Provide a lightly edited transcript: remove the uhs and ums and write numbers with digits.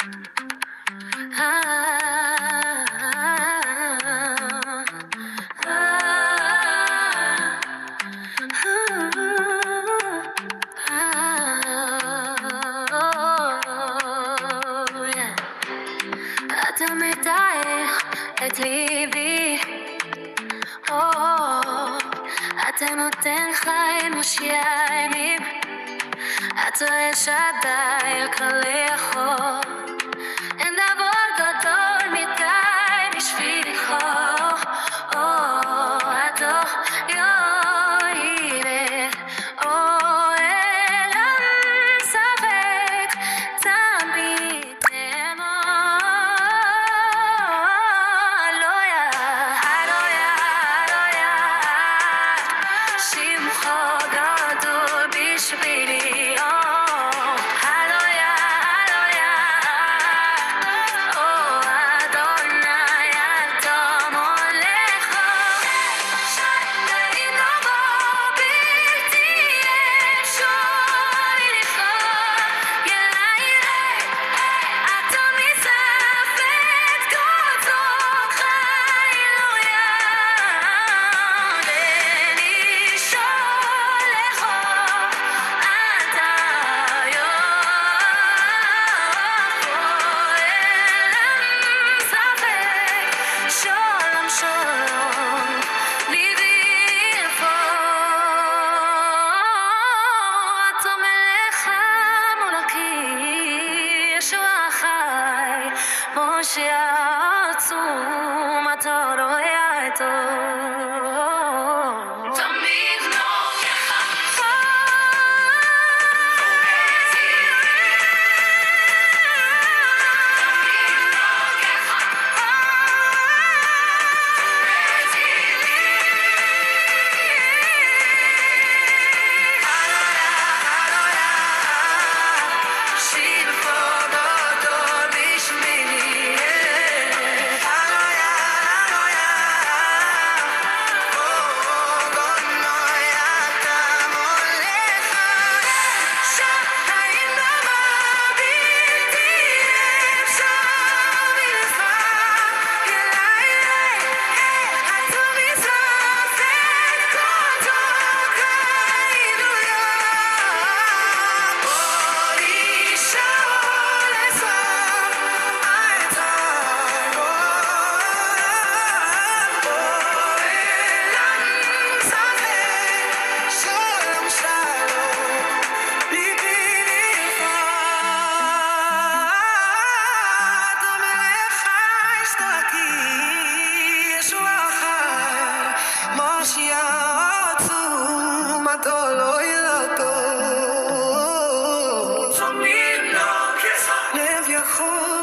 אתה מתאר את ליבי, אתה נותן חיים משיימים, אתה יש עדיין כליכו, אין דבר גדול מדי בשביל לבחור, אתה יורד, אין ספק, תמיד שיעצום אתה רואה איתו תמיד נוגח שיעצום אתה לא ילדו תמיד נוגח לב יכול